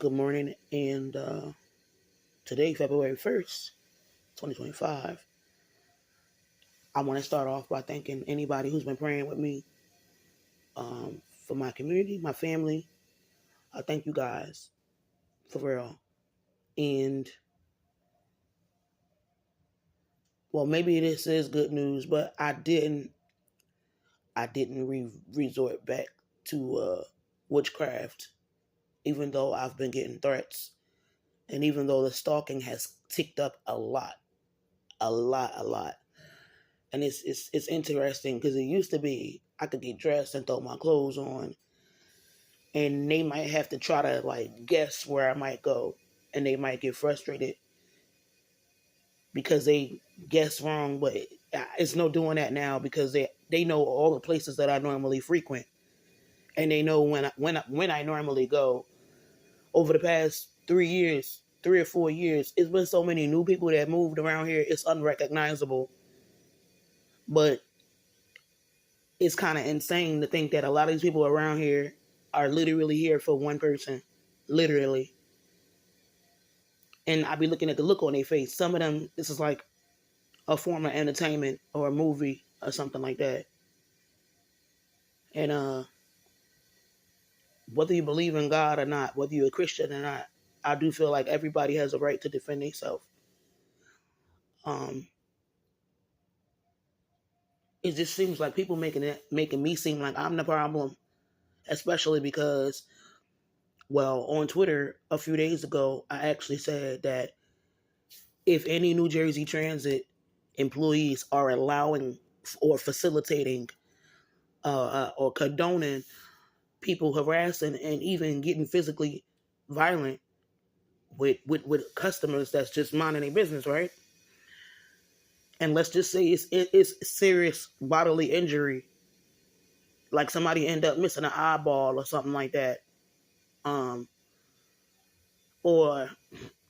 Good morning, and today, February 1st, 2025, I want to start off by thanking anybody who's been praying with me for my community, my family. I thank you guys, for real. And, well, maybe this is good news, but I didn't resort back to witchcraft, even though I've been getting threats. And even though the stalking has ticked up a lot, a lot, a lot. And it's interesting because it used to be I could get dressed and throw my clothes on, and they might have to try to like guess where I might go, and they might get frustrated because they guess wrong. But it's no doing that now because they know all the places that I normally frequent, and they know when I normally go. Over the past 3 years, 3 or 4 years, it's been so many new people that moved around here. It's unrecognizable, but it's kind of insane to think that a lot of these people around here are literally here for one person. Literally. And I be looking at the look on their face. Some of them, this is like a form of entertainment or a movie or something like that. And whether you believe in God or not, whether you're a Christian or not, I do feel like everybody has a right to defend themselves. Um, it just seems like people making me seem like I'm the problem, especially because, well, on Twitter a few days ago, I actually said that if any New Jersey Transit employees are allowing or facilitating or condoning people harassing and even getting physically violent with customers that's just minding their business, right? And let's just say it's serious bodily injury, like somebody end up missing an eyeball or something like that, um, or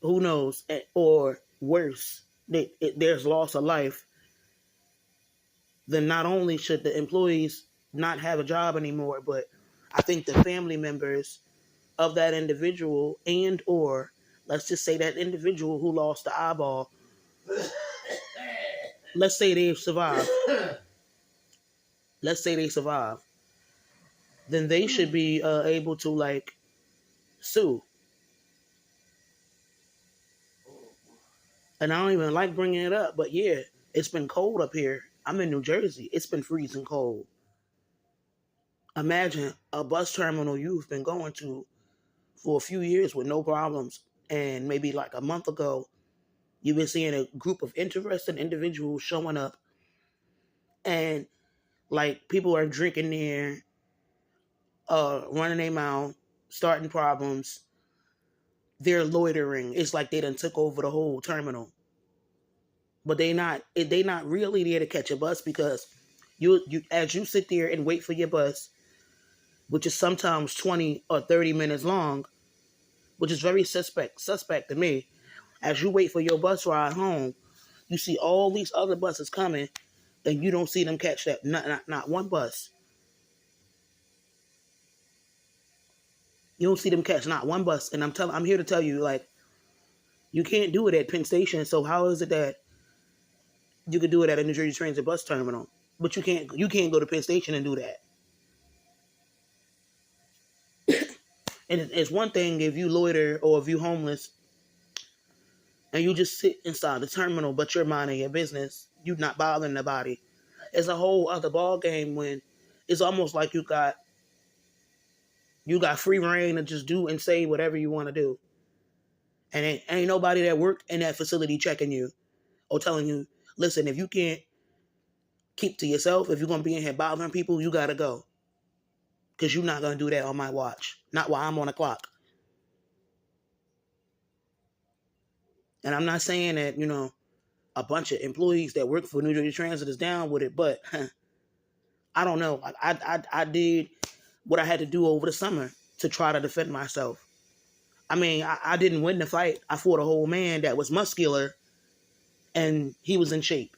who knows, or worse, there's loss of life. Then not only should the employees not have a job anymore, but I think the family members of that individual and or let's just say that individual who lost the eyeball, let's say they've survived. Let's say they survive. Then they should be able to like sue. And I don't even like bringing it up, but yeah, it's been cold up here. I'm in New Jersey. It's been freezing cold. Imagine a bus terminal you've been going to for a few years with no problems. And maybe like a month ago, you've been seeing a group of interesting individuals showing up. And like people are drinking there, running their mouth, starting problems. They're loitering. It's like they done took over the whole terminal. But they not really there to catch a bus because you as you sit there and wait for your bus, which is sometimes 20 or 30 minutes long, which is very suspect to me. As you wait for your bus ride home, you see all these other buses coming, and you don't see them catch that not one bus. You don't see them catch not one bus, and I'm here to tell you, like, you can't do it at Penn Station. So how is it that you could do it at a New Jersey Transit bus terminal, but you can't go to Penn Station and do that? And it's one thing if you loiter or if you homeless and you just sit inside the terminal, but you're minding your business. You're not bothering nobody. It's a whole other ball game when it's almost like you got free reign to just do and say whatever you want to do. And ain't nobody that work in that facility checking you or telling you, listen, if you can't keep to yourself, if you're going to be in here bothering people, you got to go. Because you're not going to do that on my watch. Not while I'm on the clock. And I'm not saying that, a bunch of employees that work for New Jersey Transit is down with it, but I don't know. I did what I had to do over the summer to try to defend myself. I mean, I didn't win the fight. I fought a whole man that was muscular and he was in shape.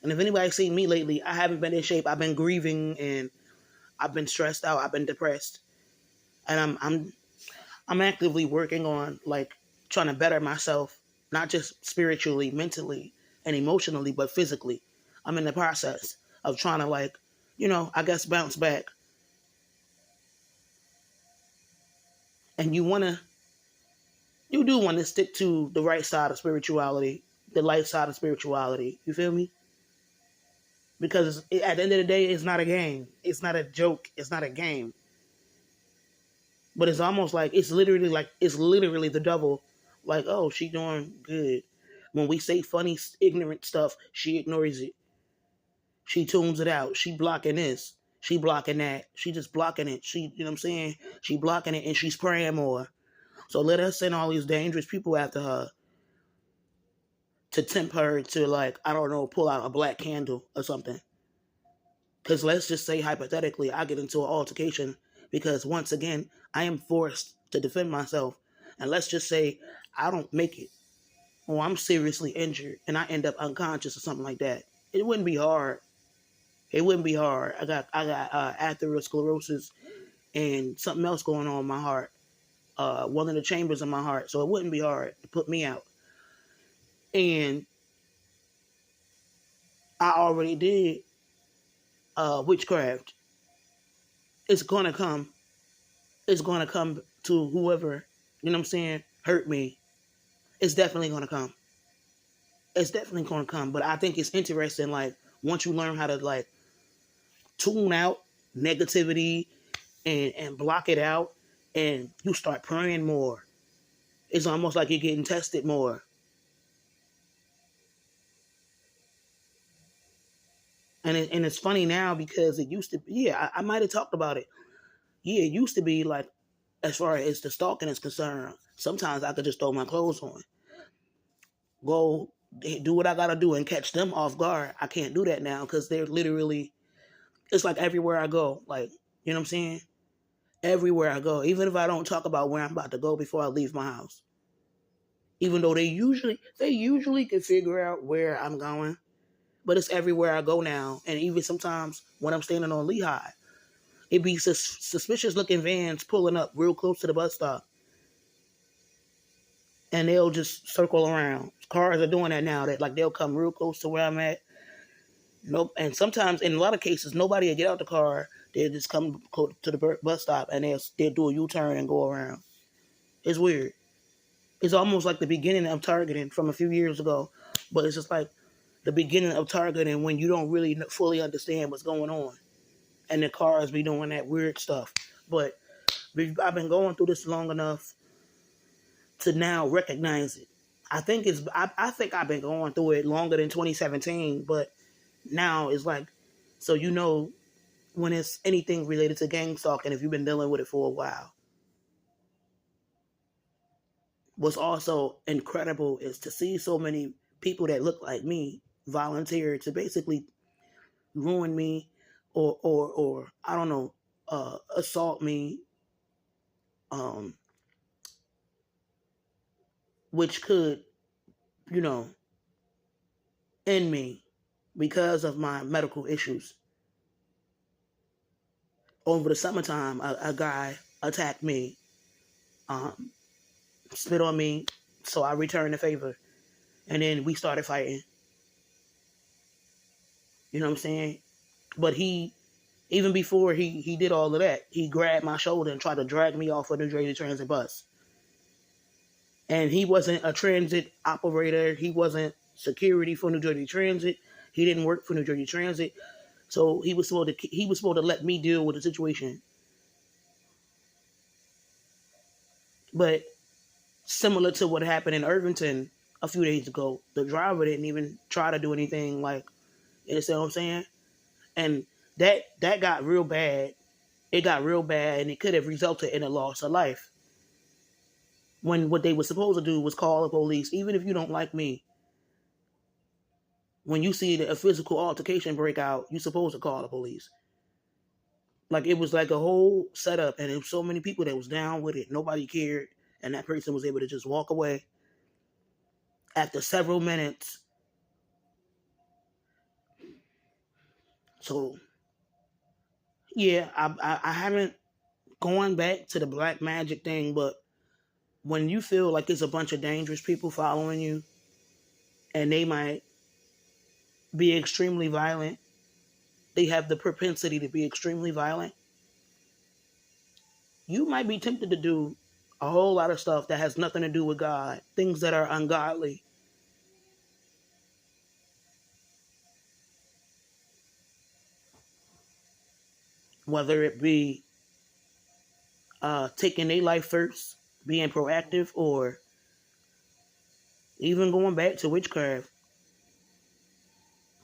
And if anybody's seen me lately, I haven't been in shape. I've been grieving and I've been stressed out. I've been depressed. And I'm actively working on like trying to better myself, not just spiritually, mentally, and emotionally, but physically. I'm in the process of trying to like, I guess bounce back. And you do want to stick to the right side of spirituality, the light side of spirituality. You feel me? Because at the end of the day, it's not a game. It's not a joke. It's not a game. But it's almost like it's literally the devil. Like, oh, she doing good. When we say funny, ignorant stuff, she ignores it. She tunes it out. She blocking this. She blocking that. She just blocking it. You know what I'm saying? She blocking it and she's praying more. So let us send all these dangerous people after her to tempt her to, like, I don't know, pull out a black candle or something. Because let's just say hypothetically, I get into an altercation because once again, I am forced to defend myself. And let's just say I don't make it, or I'm seriously injured and I end up unconscious or something like that. It wouldn't be hard. It wouldn't be hard. I got atherosclerosis and something else going on in my heart. One of the chambers in my heart, so it wouldn't be hard to put me out. And I already did witchcraft. It's gonna come. It's gonna come to whoever, you know what I'm saying, hurt me. It's definitely gonna come. It's definitely gonna come. But I think it's interesting, like, once you learn how to like tune out negativity and block it out and you start praying more. It's almost like you're getting tested more. And it's funny now because it used to be, yeah, I might have talked about it. Yeah, it used to be like, as far as the stalking is concerned, sometimes I could just throw my clothes on, go do what I gotta do and catch them off guard. I can't do that now because they're literally, it's like everywhere I go, like, you know what I'm saying? Everywhere I go, even if I don't talk about where I'm about to go before I leave my house. Even though they usually can figure out where I'm going, but it's everywhere I go now. And even sometimes when I'm standing on Lehigh, it be suspicious looking vans pulling up real close to the bus stop, and they'll just circle around. Cars are doing that now. That like they'll come real close to where I'm at. Nope. And sometimes, in a lot of cases, nobody will get out the car. They'll just come to the bus stop and they'll do a U-turn and go around. It's weird. It's almost like the beginning of targeting from a few years ago, but it's just like the beginning of targeting when you don't really fully understand what's going on, and the cars be doing that weird stuff. But I've been going through this long enough to now recognize it. I think I've been going through it longer than 2017, but now it's like, so when it's anything related to gang stalking, if you've been dealing with it for a while. What's also incredible is to see so many people that look like me volunteer to basically ruin me, or I don't know, assault me, um, which could, you know, end me because of my medical issues. Over the summertime, a guy attacked me, um, spit on me, so I returned the favor, and then we started fighting. You know what I'm saying? But even before he did all of that, he grabbed my shoulder and tried to drag me off of the New Jersey Transit bus. And he wasn't a transit operator. He wasn't security for New Jersey Transit. He didn't work for New Jersey Transit. So he was supposed to let me deal with the situation. But similar to what happened in Irvington a few days ago, the driver didn't even try to do anything, like, you understand what I'm saying? And that got real bad. It got real bad, and it could have resulted in a loss of life. When what they were supposed to do was call the police, even if you don't like me. When you see a physical altercation break out, you're supposed to call the police. Like, it was like a whole setup, and there was so many people that was down with it. Nobody cared, and that person was able to just walk away after several minutes. So yeah, I haven't gone back to the black magic thing, but when you feel like there's a bunch of dangerous people following you and they might be extremely violent, they have the propensity to be extremely violent, you might be tempted to do a whole lot of stuff that has nothing to do with God, things that are ungodly. Whether it be taking their life first, being proactive, or even going back to witchcraft,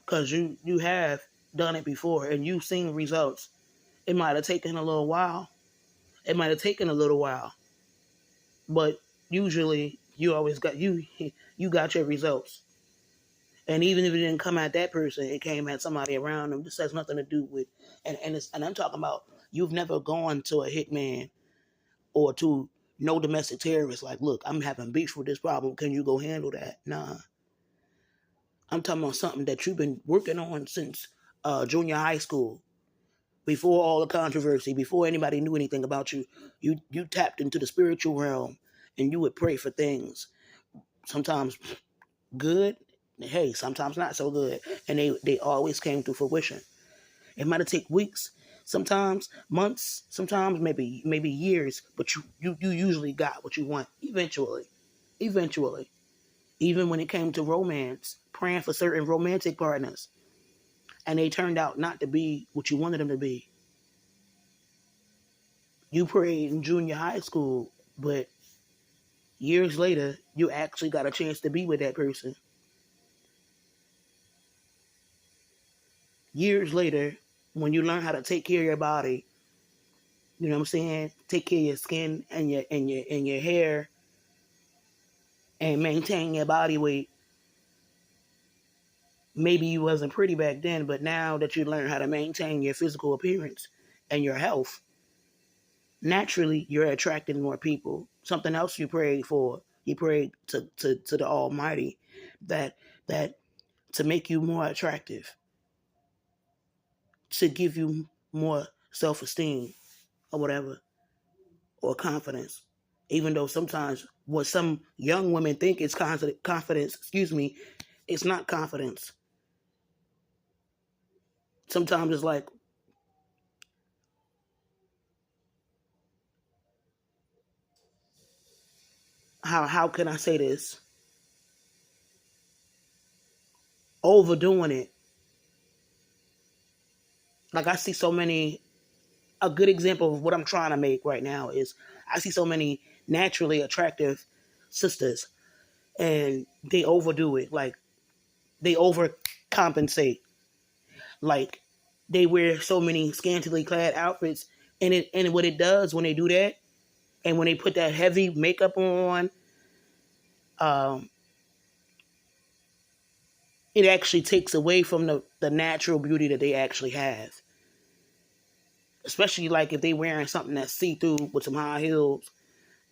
because you have done it before and you've seen results. It might have taken a little while. It might have taken a little while, but usually you always got you got your results. And even if it didn't come at that person, it came at somebody around them. This has nothing to do with, and I'm talking about you've never gone to a hitman or to no domestic terrorist. Like, look, I'm having beef with this problem. Can you go handle that? Nah, I'm talking about something that you've been working on since junior high school. Before all the controversy, before anybody knew anything about you, you tapped into the spiritual realm and you would pray for things. Sometimes good, hey, sometimes not so good. And they always came to fruition. It might have taken weeks, sometimes months, sometimes maybe years, but you usually got what you want eventually. Eventually. Even when it came to romance, praying for certain romantic partners, and they turned out not to be what you wanted them to be. You prayed in junior high school, but years later, you actually got a chance to be with that person. Years later, when you learn how to take care of your body, you know what I'm saying? Take care of your skin and your hair and maintain your body weight. Maybe you wasn't pretty back then, but now that you learn how to maintain your physical appearance and your health, naturally you're attracting more people. Something else you prayed for, you prayed to the Almighty that that to make you more attractive, to give you more self-esteem or whatever, or confidence. Even though sometimes what some young women think is confidence, it's not confidence. Sometimes it's like, how can I say this? Overdoing it. Like I see so many. A good example of what I'm trying to make right now is I see so many naturally attractive sisters, and they overdo it. Like they overcompensate. Like they wear so many scantily clad outfits, and what it does when they do that, and when they put that heavy makeup on, um, it actually takes away from the natural beauty that they actually have. Especially like if they wearing something that's see through with some high heels,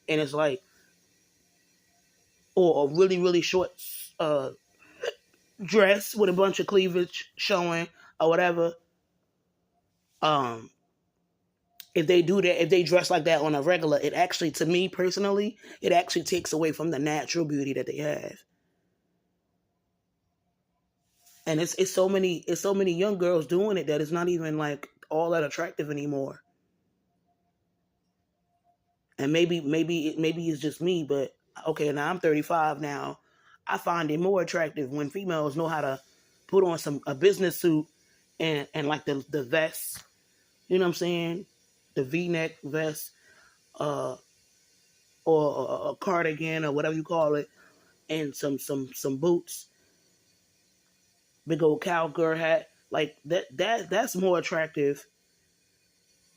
and it's like, or a really really short uh, dress with a bunch of cleavage showing or whatever. Um, if they do that, if they dress like that on a regular, it actually, to me personally, it actually takes away from the natural beauty that they have. And it's so many young girls doing it that it's not even like all that attractive anymore. And maybe it's just me, but okay, now I'm 35 now. I find it more attractive when females know how to put on a business suit and like the vest, you know what I'm saying? The V-neck vest, uh, or a cardigan or whatever you call it, and some boots, big old cowgirl hat, like that's more attractive.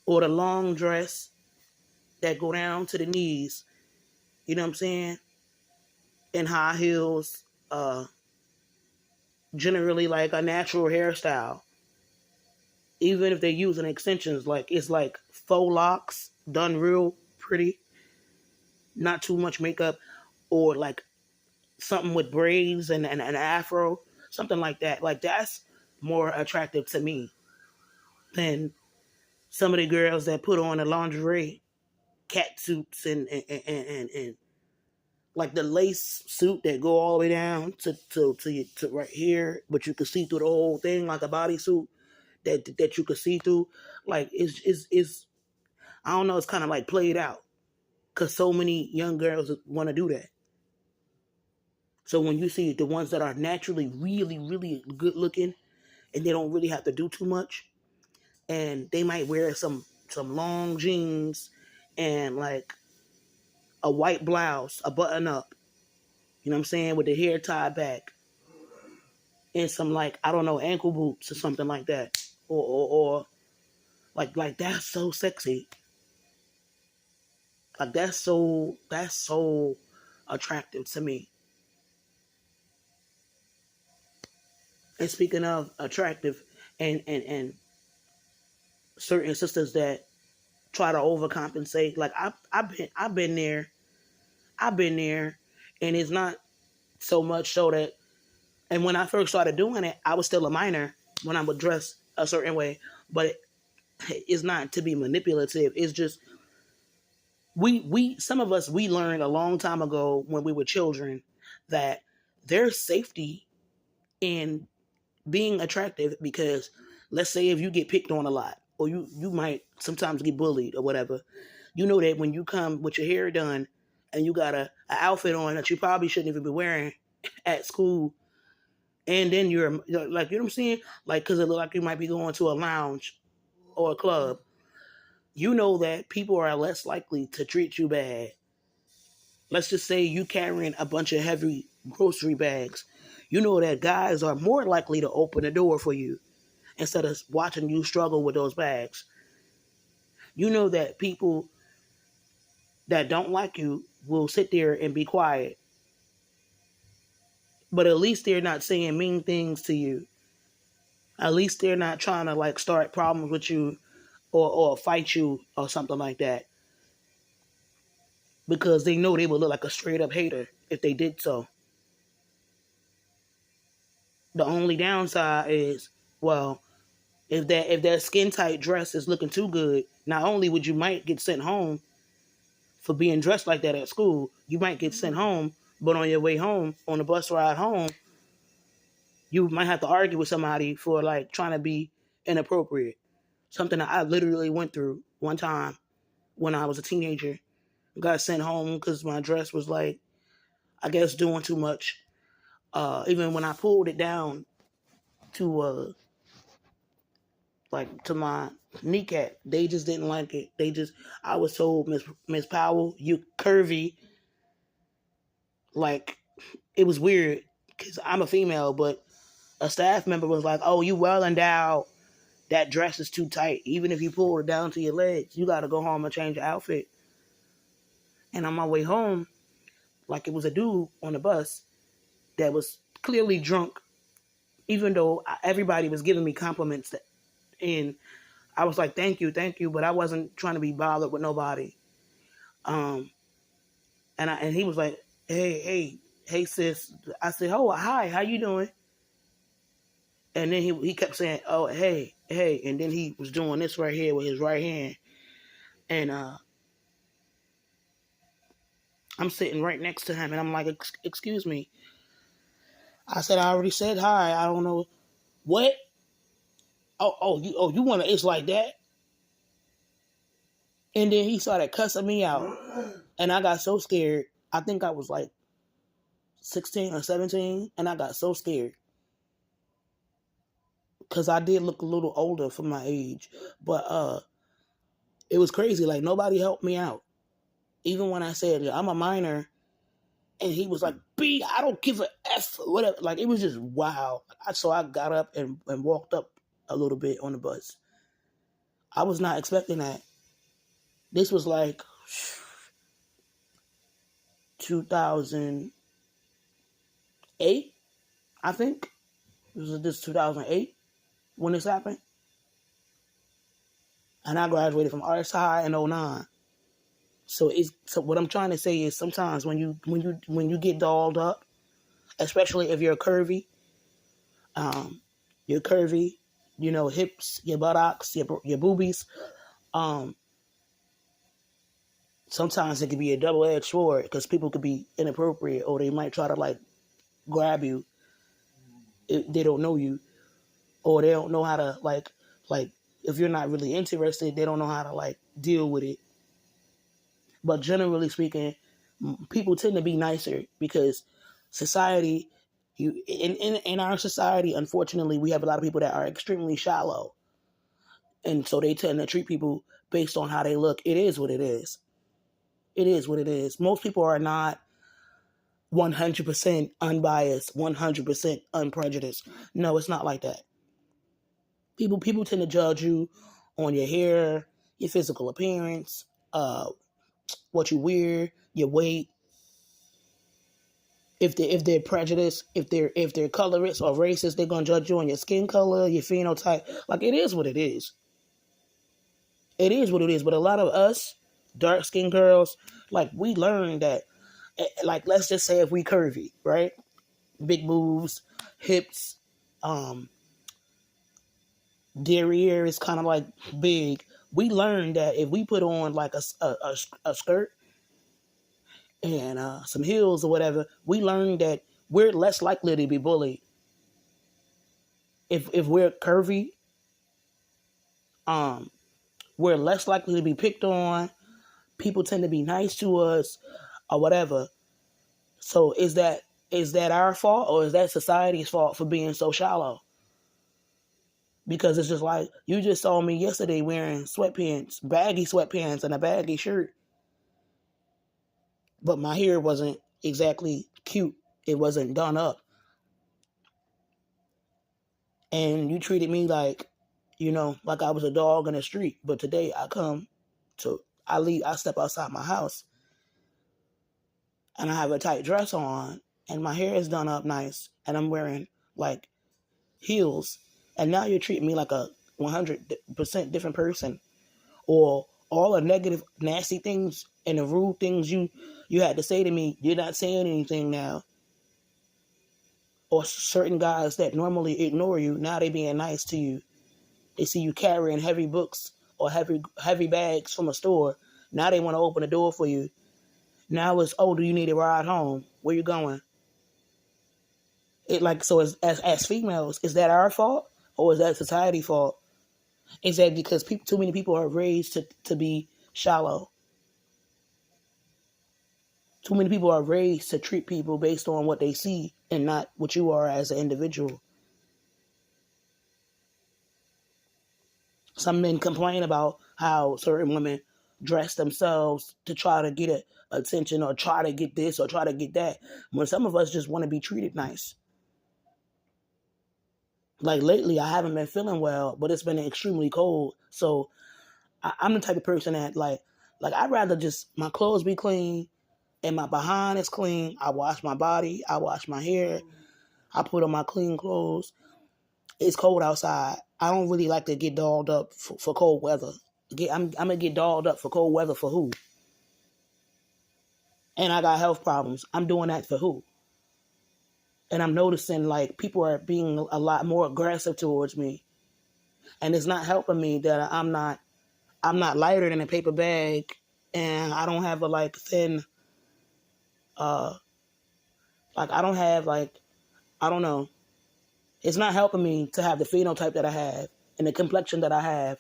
Or the long dress that go down to the knees, you know what I'm saying? And high heels, generally like a natural hairstyle. Even if they're using extensions, like it's like faux locks done real pretty, not too much makeup, or like something with braids and an afro, something like that. Like that's more attractive to me than some of the girls that put on the lingerie cat suits and like the lace suit that go all the way down to right here, but you can see through the whole thing, like a bodysuit that you can see through. Like it's I don't know, it's kind of like played out because so many young girls want to do that. So when you see the ones that are naturally really really good looking and they don't really have to do too much, and they might wear some long jeans and like a white blouse, a button up, you know what I'm saying, with the hair tied back, and some like I don't know ankle boots or something like that, or like that's so sexy, like that's so attractive to me. And speaking of attractive, and certain sisters that try to overcompensate, like I've been there, I've been there, and it's not so much so that. And when I first started doing it, I was still a minor when I would dress a certain way, but it's not to be manipulative. It's just we some of us we learned a long time ago when we were children that there's safety in being attractive, because let's say if you get picked on a lot or you might sometimes get bullied or whatever, you know that when you come with your hair done and you got a outfit on that you probably shouldn't even be wearing at school, and then you're like, you know what I'm saying, like because it look like you might be going to a lounge or a club, you know that people are less likely to treat you bad. Let's just say you carrying a bunch of heavy grocery bags. You know that guys are more likely to open the door for you instead of watching you struggle with those bags. You know that people that don't like you will sit there and be quiet, but at least they're not saying mean things to you. At least they're not trying to like start problems with you or fight you or something like that, because they know they would look like a straight up hater if they did so. The only downside is, well, if that skin tight dress is looking too good, not only would you might get sent home for being dressed like that at school, you might get sent home, but on your way home, on the bus ride home, you might have to argue with somebody for like trying to be inappropriate. Something that I literally went through one time when I was a teenager. Got sent home because my dress was like, I guess, doing too much. Even when I pulled it down to like to my kneecap, they just didn't like it. I was told, Miss Powell, you curvy. Like, it was weird because I'm a female, but a staff member was like, oh, you well endowed. That dress is too tight. Even if you pull it down to your legs, you got to go home and change your outfit. And on my way home, like, it was a dude on the bus that was clearly drunk, even though everybody was giving me compliments. And I was like, thank you, but I wasn't trying to be bothered with nobody. Um, and he was like, hey, sis. I said, oh, hi, how you doing? And then he kept saying, oh, hey, and then he was doing this right here with his right hand, and I'm sitting right next to him, and I'm like, excuse me. I said, I already said hi. I don't know what. You want to? It's like that. And then he started cussing me out, and I got so scared. I think I was like 16 or 17, and I got so scared because I did look a little older for my age. But it was crazy. Like, nobody helped me out. Even when I said, I'm a minor, and he was like, B, I don't give a F, whatever. Like, it was just wow. So I got up and walked up a little bit on the bus. I was not expecting that. This was like 2008, I think. This 2008 when this happened. And I graduated from Arts High in '09. So what I'm trying to say is sometimes when you get dolled up, especially if you're curvy, you know, hips, your buttocks, your boobies, um, sometimes it can be a double-edged sword because people could be inappropriate or they might try to like grab you if they don't know you or they don't know how to like if you're not really interested, they don't know how to like deal with it. But generally speaking, people tend to be nicer because society, you in our society, unfortunately, we have a lot of people that are extremely shallow, and so they tend to treat people based on how they look. It is what it is. It is what it is. Most people are not 100% unbiased, 100% unprejudiced. No, it's not like that. People tend to judge you on your hair, your physical appearance, what you wear, your weight. If they're prejudiced, if they're colorist or racist, they're gonna judge you on your skin color, your phenotype. Like it is what it is. It is what it is. But a lot of us, dark skinned girls, like we learned that, like let's just say if we curvy, right? Big boobs, hips, um, derriere is kind of like big. We learned that if we put on like a skirt and some heels or whatever, we learned that we're less likely to be bullied. If we're curvy, um, we're less likely to be picked on. People tend to be nice to us or whatever. So is that our fault or is that society's fault for being so shallow? Because it's just like you just saw me yesterday wearing sweatpants, baggy sweatpants and a baggy shirt, but my hair wasn't exactly cute. It wasn't done up. And you treated me like, like I was a dog in the street. But today I step outside my house and I have a tight dress on and my hair is done up nice and I'm wearing like heels. And now you're treating me like a 100% different person, or all the negative, nasty things and the rude things you had to say to me. You're not saying anything now. Or certain guys that normally ignore you, now they being nice to you. They see you carrying heavy books or heavy bags from a store. Now they want to open the door for you. Now it's, oh, do you need a ride home? Where you going? It like, so as females, is that our fault or is that society's fault? Is that because too many people are raised to be shallow? Too many people are raised to treat people based on what they see and not what you are as an individual. Some men complain about how certain women dress themselves to try to get attention or try to get this or try to get that, when some of us just want to be treated nice. Like lately, I haven't been feeling well, but it's been extremely cold. So I'm the type of person that like I'd rather just my clothes be clean and my behind is clean. I wash my body, I wash my hair, I put on my clean clothes. It's cold outside. I don't really like to get dolled up for cold weather. I'm gonna get dolled up for cold weather for who? And I got health problems. I'm doing that for who? And I'm noticing like people are being a lot more aggressive towards me, and it's not helping me that I'm not lighter than a paper bag, and I don't have a like thin, uh, like I don't have like I don't know. It's not helping me to have the phenotype that I have and the complexion that I have,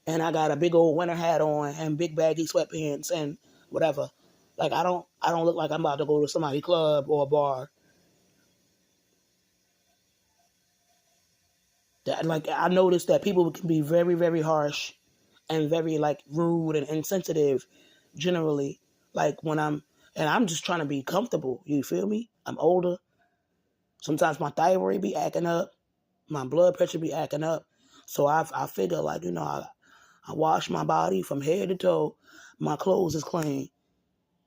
and I got a big old winter hat on and big baggy sweatpants and whatever. Like I don't look like I'm about to go to somebody's club or a bar. That, like I noticed that people can be very, very harsh and very like rude and insensitive generally. Like when I'm just trying to be comfortable. You feel me? I'm older. Sometimes my thyroid be acting up, my blood pressure be acting up. So I figure like I wash my body from head to toe. My clothes is clean.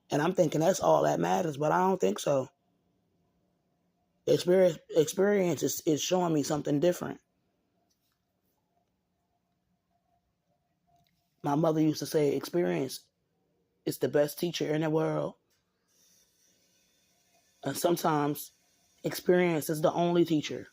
And I'm thinking that's all that matters, but I don't think so. Experience is showing me something different. My mother used to say experience is the best teacher in the world. And sometimes experience is the only teacher.